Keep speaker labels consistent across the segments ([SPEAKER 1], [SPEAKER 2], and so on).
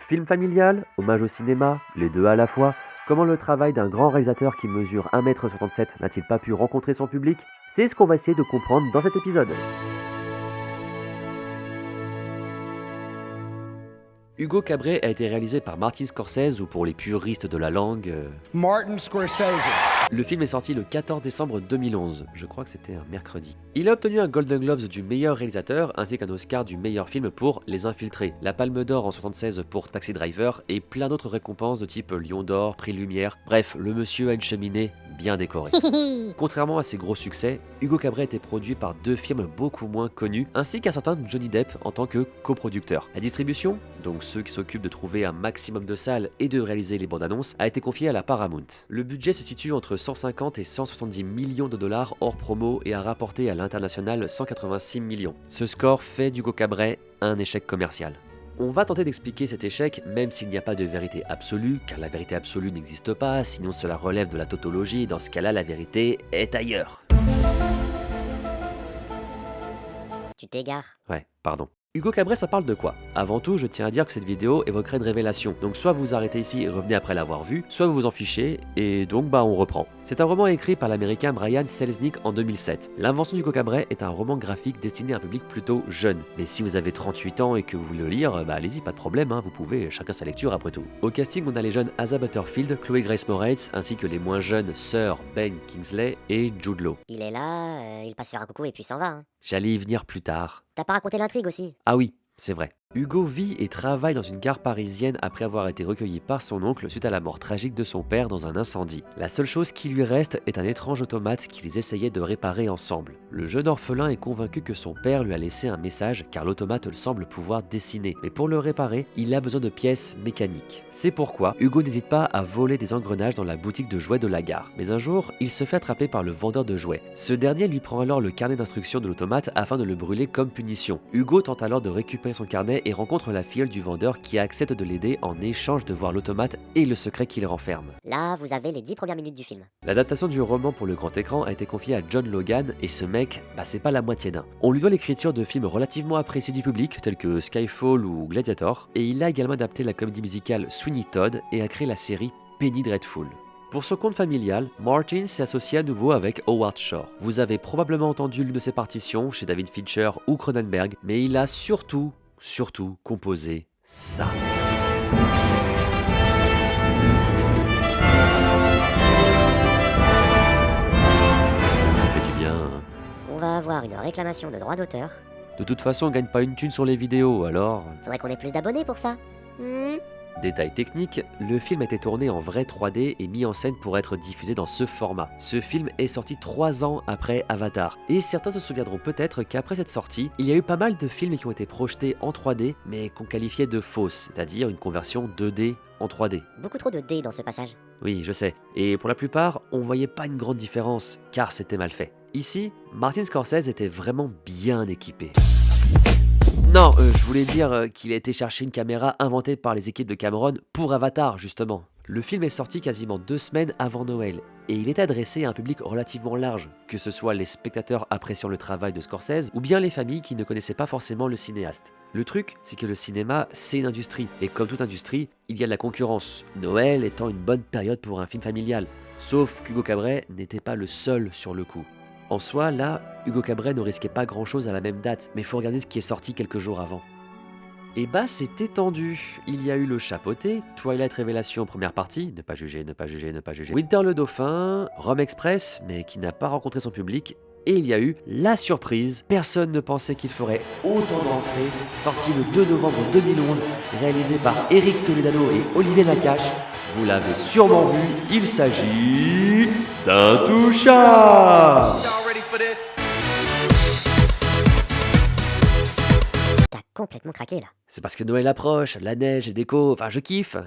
[SPEAKER 1] Film familial, hommage au cinéma, les deux à la fois, comment le travail d'un grand réalisateur qui mesure 1,67 m n'a-t-il pas pu rencontrer son public? C'est ce qu'on va essayer de comprendre dans cet épisode. Hugo Cabret a été réalisé par Martin Scorsese, ou pour les puristes de la langue,
[SPEAKER 2] Martin Scorsese.
[SPEAKER 1] Le film est sorti le 14 décembre 2011, je crois que c'était un mercredi. Il a obtenu un Golden Globes du meilleur réalisateur ainsi qu'un Oscar du meilleur film pour Les Infiltrés, la Palme d'Or en 76 pour Taxi Driver et plein d'autres récompenses de type Lion d'Or, Prix Lumière, bref, le monsieur a une cheminée bien décorée. Contrairement à ses gros succès, Hugo Cabret était produit par deux firmes beaucoup moins connues ainsi qu'un certain Johnny Depp en tant que coproducteur. La distribution, donc ceux qui s'occupent de trouver un maximum de salles et de réaliser les bandes annonces, a été confiée à la Paramount. Le budget se situe entre 150 et 170 millions de dollars hors promo et a rapporté à l'international 186 millions. Ce score fait d'Hugo Cabret un échec commercial. On va tenter d'expliquer cet échec, même s'il n'y a pas de vérité absolue, car la vérité absolue n'existe pas, sinon cela relève de la tautologie, et dans ce cas-là, la vérité est ailleurs.
[SPEAKER 3] Tu t'égares.
[SPEAKER 1] Ouais, pardon. Hugo Cabret, ça parle de quoi? Avant tout, je tiens à dire que cette vidéo évoquerait une révélation, donc soit vous arrêtez ici et revenez après l'avoir vu, soit vous vous en fichez, et donc on reprend. C'est un roman écrit par l'américain Brian Selznick en 2007. L'invention d'Hugo Cabret est un roman graphique destiné à un public plutôt jeune, mais si vous avez 38 ans et que vous voulez le lire, allez-y, pas de problème, vous pouvez, chacun sa lecture après tout. Au casting, on a les jeunes Asa Butterfield, Chloé Grace Moretz, ainsi que les moins jeunes Sir Ben Kingsley et Jude Law.
[SPEAKER 3] Il est là, il passe faire un coucou et puis s'en va.
[SPEAKER 1] J'allais y venir plus tard.
[SPEAKER 3] T'as pas raconté l'intrigue aussi?
[SPEAKER 1] Ah oui, c'est vrai. Hugo vit et travaille dans une gare parisienne après avoir été recueilli par son oncle suite à la mort tragique de son père dans un incendie. La seule chose qui lui reste est un étrange automate qu'ils essayaient de réparer ensemble. Le jeune orphelin est convaincu que son père lui a laissé un message car l'automate semble pouvoir dessiner. Mais pour le réparer, il a besoin de pièces mécaniques. C'est pourquoi Hugo n'hésite pas à voler des engrenages dans la boutique de jouets de la gare. Mais un jour, il se fait attraper par le vendeur de jouets. Ce dernier lui prend alors le carnet d'instructions de l'automate afin de le brûler comme punition. Hugo tente alors de récupérer son carnet et rencontre la filleule du vendeur qui accepte de l'aider en échange de voir l'automate et le secret qu'il renferme.
[SPEAKER 3] Là, vous avez les 10 premières minutes du film.
[SPEAKER 1] L'adaptation du roman pour le grand écran a été confiée à John Logan et ce mec, c'est pas la moitié d'un. On lui doit l'écriture de films relativement appréciés du public tels que Skyfall ou Gladiator et il a également adapté la comédie musicale Sweeney Todd et a créé la série Penny Dreadful. Pour son compte familial, Martin s'est associé à nouveau avec Howard Shore. Vous avez probablement entendu l'une de ses partitions chez David Fincher ou Cronenberg, mais il a surtout composé ça. Ça fait du bien.
[SPEAKER 3] On va avoir une réclamation de droit d'auteur.
[SPEAKER 1] De toute façon, on gagne pas une thune sur les vidéos, alors...
[SPEAKER 3] Faudrait qu'on ait plus d'abonnés pour ça.
[SPEAKER 1] Détail technique, le film a été tourné en vrai 3D et mis en scène pour être diffusé dans ce format. Ce film est sorti 3 ans après Avatar. Et certains se souviendront peut-être qu'après cette sortie, il y a eu pas mal de films qui ont été projetés en 3D, mais qu'on qualifiait de fausses, c'est-à-dire une conversion 2D en 3D.
[SPEAKER 3] Beaucoup trop de D dans ce passage.
[SPEAKER 1] Oui, je sais. Et pour la plupart, on voyait pas une grande différence, car c'était mal fait. Ici, Martin Scorsese était vraiment bien équipé. Non, je voulais dire qu'il a été chercher une caméra inventée par les équipes de Cameron pour Avatar, justement. Le film est sorti quasiment 2 semaines avant Noël, et il est adressé à un public relativement large, que ce soit les spectateurs appréciant le travail de Scorsese, ou bien les familles qui ne connaissaient pas forcément le cinéaste. Le truc, c'est que le cinéma, c'est une industrie, et comme toute industrie, il y a de la concurrence, Noël étant une bonne période pour un film familial. Sauf qu'Hugo Cabret n'était pas le seul sur le coup. En soi, là, Hugo Cabret ne risquait pas grand-chose à la même date, mais faut regarder ce qui est sorti quelques jours avant. Et c'est étendu. Il y a eu Le Chapeauté, Twilight Révélation première partie, ne pas juger, Winter le Dauphin, Rome Express, mais qui n'a pas rencontré son public, et il y a eu La Surprise, personne ne pensait qu'il ferait autant d'entrées, sorti le 2 novembre 2011, réalisé par Eric Toledano et Olivier Nakache. Vous l'avez sûrement vu, il s'agit d'Intouchable.
[SPEAKER 3] T'as complètement craqué là.
[SPEAKER 1] C'est parce que Noël approche, la neige, les décos, je kiffe.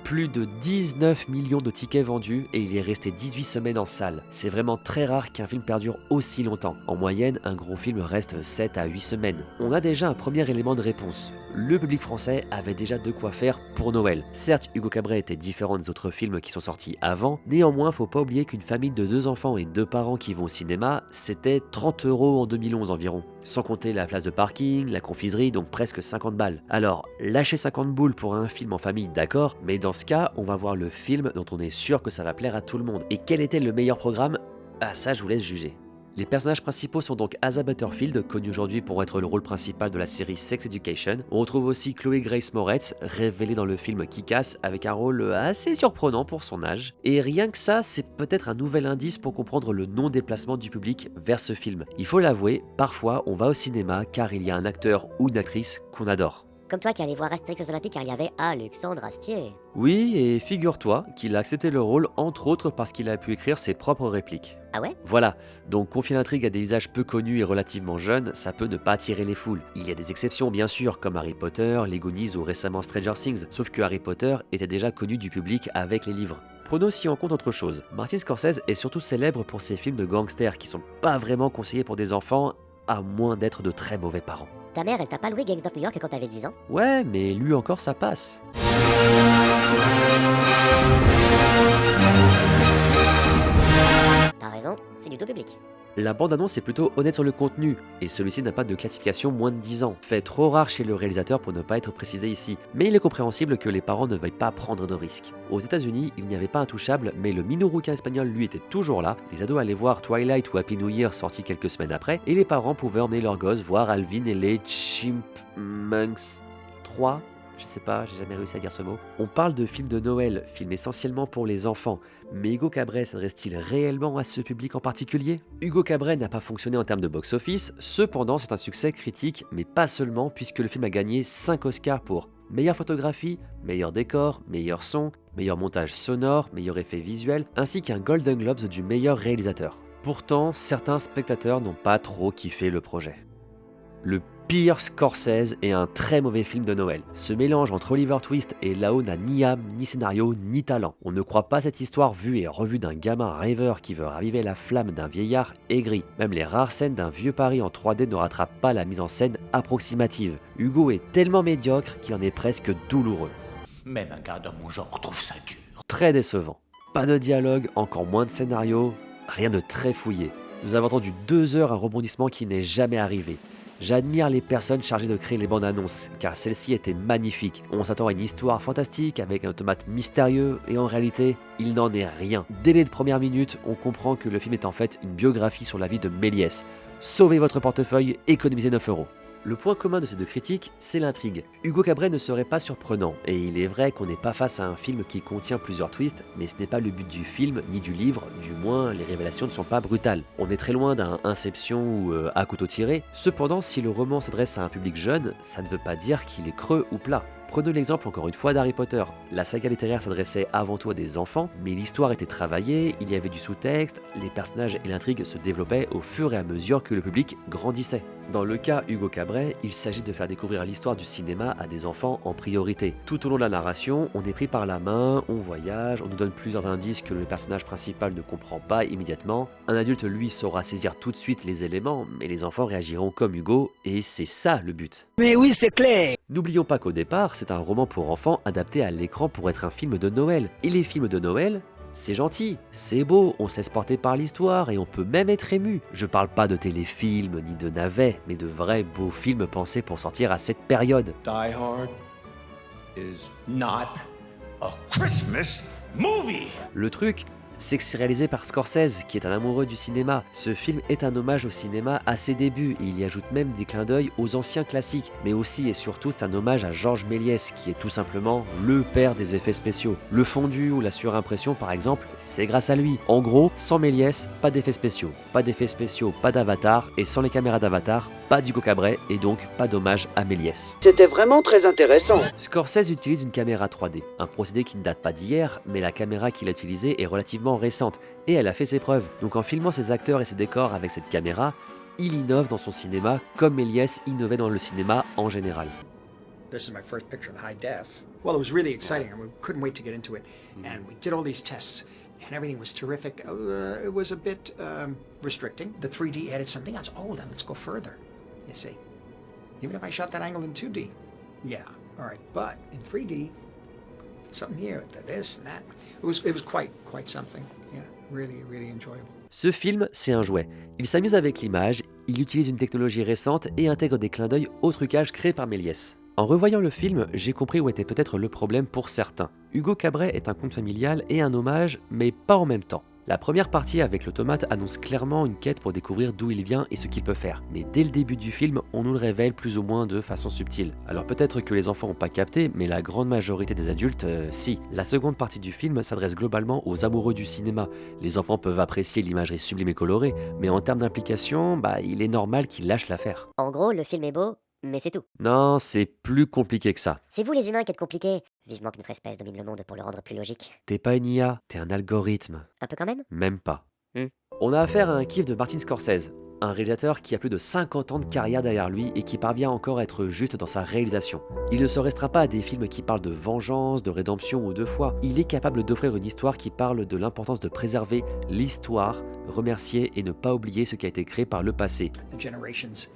[SPEAKER 1] Plus de 19 millions de tickets vendus et il est resté 18 semaines en salle. C'est vraiment très rare qu'un film perdure aussi longtemps. En moyenne, un gros film reste 7 à 8 semaines. On a déjà un premier élément de réponse. Le public français avait déjà de quoi faire pour Noël. Certes, Hugo Cabret était différent des autres films qui sont sortis avant, néanmoins, faut pas oublier qu'une famille de 2 enfants et 2 parents qui vont au cinéma, c'était 30 € en 2011 environ. sans compter la place de parking, la confiserie, donc presque 50 balles. Alors, lâcher 50 boules pour un film en famille, d'accord, mais dans ce cas, on va voir le film dont on est sûr que ça va plaire à tout le monde. Et quel était le meilleur programme? Ah ça, je vous laisse juger. Les personnages principaux sont donc Asa Butterfield, connue aujourd'hui pour être le rôle principal de la série Sex Education. On retrouve aussi Chloé Grace Moretz, révélée dans le film Kick-Ass, avec un rôle assez surprenant pour son âge. Et rien que ça, c'est peut-être un nouvel indice pour comprendre le non-déplacement du public vers ce film. Il faut l'avouer, parfois on va au cinéma car il y a un acteur ou une actrice qu'on adore.
[SPEAKER 3] Comme toi qui allais voir Astérix aux Olympiques car il y avait Alexandre Astier.
[SPEAKER 1] Oui, et figure-toi qu'il a accepté le rôle entre autres parce qu'il a pu écrire ses propres répliques.
[SPEAKER 3] Ah ouais?
[SPEAKER 1] Voilà, donc confier l'intrigue à des visages peu connus et relativement jeunes, ça peut ne pas attirer les foules. Il y a des exceptions bien sûr, comme Harry Potter, les Goonies ou récemment Stranger Things, sauf que Harry Potter était déjà connu du public avec les livres. Prenons aussi en compte autre chose. Martin Scorsese est surtout célèbre pour ses films de gangsters qui sont pas vraiment conseillés pour des enfants, à moins d'être de très mauvais parents.
[SPEAKER 3] Ta mère, elle t'a pas loué Gangs of New York quand t'avais 10 ans?
[SPEAKER 1] Ouais, mais lui encore ça passe.
[SPEAKER 3] T'as raison, c'est du tout public.
[SPEAKER 1] La bande-annonce est plutôt honnête sur le contenu, et celui-ci n'a pas de classification moins de 10 ans, fait trop rare chez le réalisateur pour ne pas être précisé ici, mais il est compréhensible que les parents ne veuillent pas prendre de risques. Aux États-Unis, il n'y avait pas intouchable, mais le minou rouquin espagnol lui était toujours là, les ados allaient voir Twilight ou Happy New Year sorti quelques semaines après, et les parents pouvaient emmener leurs gosses voir Alvin et les Chipmunks 3. Je sais pas, j'ai jamais réussi à dire ce mot. On parle de films de Noël, films essentiellement pour les enfants, mais Hugo Cabret s'adresse-t-il réellement à ce public en particulier? Hugo Cabret n'a pas fonctionné en termes de box-office, cependant c'est un succès critique, mais pas seulement puisque le film a gagné 5 Oscars pour meilleure photographie, meilleur décor, meilleur son, meilleur montage sonore, meilleur effet visuel, ainsi qu'un Golden Globes du meilleur réalisateur. Pourtant, certains spectateurs n'ont pas trop kiffé le projet. Le pire Scorsese est un très mauvais film de Noël. Ce mélange entre Oliver Twist et Lao n'a ni âme, ni scénario, ni talent. On ne croit pas cette histoire vue et revue d'un gamin rêveur qui veut raviver la flamme d'un vieillard aigri. Même les rares scènes d'un vieux Paris en 3D ne rattrapent pas la mise en scène approximative. Hugo est tellement médiocre qu'il en est presque douloureux.
[SPEAKER 2] Même un gars de mon genre trouve ça dur.
[SPEAKER 1] Très décevant. Pas de dialogue, encore moins de scénario, rien de très fouillé. Nous avons attendu 2 heures un rebondissement qui n'est jamais arrivé. J'admire les personnes chargées de créer les bandes annonces, car celle-ci était magnifique. On s'attend à une histoire fantastique avec un automate mystérieux, et en réalité, il n'en est rien. Dès les premières minutes, on comprend que le film est en fait une biographie sur la vie de Méliès. Sauvez votre portefeuille, économisez 9 euros. Le point commun de ces deux critiques, c'est l'intrigue. Hugo Cabret ne serait pas surprenant, et il est vrai qu'on n'est pas face à un film qui contient plusieurs twists, mais ce n'est pas le but du film ni du livre, du moins les révélations ne sont pas brutales. On est très loin d'un Inception ou À couteau tiré, cependant si le roman s'adresse à un public jeune, ça ne veut pas dire qu'il est creux ou plat. Prenons l'exemple encore une fois d'Harry Potter. La saga littéraire s'adressait avant tout à des enfants, mais l'histoire était travaillée, il y avait du sous-texte, les personnages et l'intrigue se développaient au fur et à mesure que le public grandissait. Dans le cas Hugo Cabret, il s'agit de faire découvrir l'histoire du cinéma à des enfants en priorité. Tout au long de la narration, on est pris par la main, on voyage, on nous donne plusieurs indices que le personnage principal ne comprend pas immédiatement. Un adulte, lui, saura saisir tout de suite les éléments, mais les enfants réagiront comme Hugo, et c'est ça le but.
[SPEAKER 4] Mais oui, c'est clair!
[SPEAKER 1] N'oublions pas qu'au départ, c'est un roman pour enfants adapté à l'écran pour être un film de Noël. Et les films de Noël, c'est gentil, c'est beau, on se laisse porter par l'histoire et on peut même être ému. Je parle pas de téléfilms ni de navets, mais de vrais beaux films pensés pour sortir à cette période.
[SPEAKER 2] Die Hard is not a Christmas movie.
[SPEAKER 1] Le truc, c'est que c'est réalisé par Scorsese, qui est un amoureux du cinéma. Ce film est un hommage au cinéma à ses débuts, et il y ajoute même des clins d'œil aux anciens classiques. Mais aussi et surtout, c'est un hommage à Georges Méliès, qui est tout simplement le père des effets spéciaux. Le fondu ou la surimpression, par exemple, c'est grâce à lui. En gros, sans Méliès, pas d'effets spéciaux. Pas d'effets spéciaux, pas d'Avatar, et sans les caméras d'Avatar, pas d'Hugo Cabret, et donc pas d'hommage à Méliès.
[SPEAKER 4] C'était vraiment très intéressant.
[SPEAKER 1] Scorsese utilise une caméra 3D, un procédé qui ne date pas d'hier, mais la caméra qu'il a utilisée est relativement récente, et elle a fait ses preuves. Donc en filmant ses acteurs et ses décors avec cette caméra, il innove dans son cinéma comme Méliès innovait dans le cinéma en général.
[SPEAKER 5] This is my first picture in high def. Well, it was really exciting, and we couldn't wait to get into it. And we did all these tests, and everything was terrific. It was a bit restricting. The 3D added something else. Oh, then let's go further. You see, even if I shot that angle in 2D, yeah, all right. But in 3D, something here, this and that. It was quite something. Yeah, really enjoyable.
[SPEAKER 1] Ce film, c'est un jouet. Il s'amuse avec l'image, Il utilise une technologie récente et intègre des clins d'œil au trucage créé par Méliès. En revoyant le film, j'ai compris où était peut-être le problème pour certains. Hugo Cabret est un conte familial et un hommage, mais pas en même temps. La première partie avec l'automate annonce clairement une quête pour découvrir d'où il vient et ce qu'il peut faire. Mais dès le début du film, on nous le révèle plus ou moins de façon subtile. Alors peut-être que les enfants n'ont pas capté, mais la grande majorité des adultes, si. La seconde partie du film s'adresse globalement aux amoureux du cinéma. Les enfants peuvent apprécier l'imagerie sublime et colorée, mais en termes d'implication, il est normal qu'ils lâchent l'affaire.
[SPEAKER 3] En gros, le film est beau, mais c'est tout.
[SPEAKER 1] Non, c'est plus compliqué que ça.
[SPEAKER 3] C'est vous les humains qui êtes compliqués. Vivement que notre espèce domine le monde pour le rendre plus logique.
[SPEAKER 1] T'es pas une IA, t'es un algorithme.
[SPEAKER 3] Un peu quand même?
[SPEAKER 1] Même pas.
[SPEAKER 3] Hmm.
[SPEAKER 1] On a affaire à un kiff de Martin Scorsese, un réalisateur qui a plus de 50 ans de carrière derrière lui et qui parvient encore à être juste dans sa réalisation. Il ne se restreint pas à des films qui parlent de vengeance, de rédemption ou de foi. Il est capable d'offrir une histoire qui parle de l'importance de préserver l'histoire, remercier et ne pas oublier ce qui a été créé par le passé.
[SPEAKER 5] The generations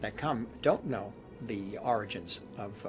[SPEAKER 5] that come don't know the origins of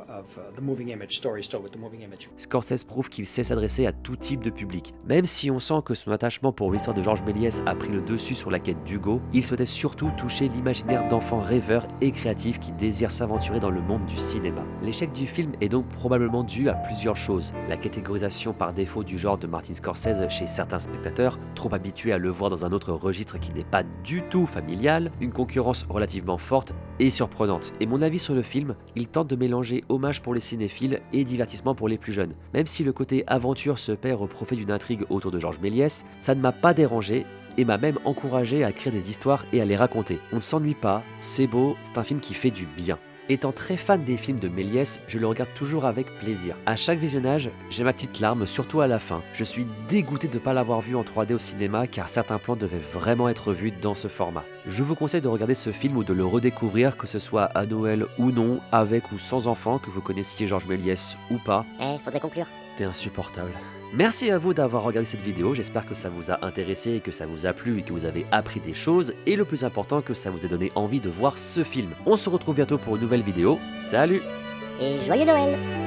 [SPEAKER 5] the moving image, stories told with the moving image.
[SPEAKER 1] Scorsese prouve qu'il sait s'adresser à tout type de public. Même si on sent que son attachement pour l'histoire de Georges Méliès a pris le dessus sur la quête d'Hugo, il souhaitait surtout toucher l'imaginaire d'enfants rêveurs et créatifs qui désirent s'aventurer dans le monde du cinéma. L'échec du film est donc probablement dû à plusieurs choses. La catégorisation par défaut du genre de Martin Scorsese chez certains spectateurs, trop habitués à le voir dans un autre registre qui n'est pas du tout familial, une concurrence relativement forte et surprenante. Et mon avis sur le film, il tente de mélanger hommage pour les cinéphiles et divertissement pour les plus jeunes. Même si le côté aventure se perd au profit d'une intrigue autour de Georges Méliès, ça ne m'a pas dérangé et m'a même encouragé à créer des histoires et à les raconter. On ne s'ennuie pas, c'est beau, c'est un film qui fait du bien. Étant très fan des films de Méliès, je le regarde toujours avec plaisir. À chaque visionnage, j'ai ma petite larme, surtout à la fin. Je suis dégoûté de ne pas l'avoir vu en 3D au cinéma car certains plans devaient vraiment être vus dans ce format. Je vous conseille de regarder ce film ou de le redécouvrir, que ce soit à Noël ou non, avec ou sans enfants, que vous connaissiez Georges Méliès ou pas.
[SPEAKER 3] Faudrait conclure.
[SPEAKER 1] T'es insupportable. Merci à vous d'avoir regardé cette vidéo, j'espère que ça vous a intéressé, que ça vous a plu et que vous avez appris des choses, et le plus important, que ça vous ait donné envie de voir ce film. On se retrouve bientôt pour une nouvelle vidéo, salut!
[SPEAKER 3] Et joyeux Noël!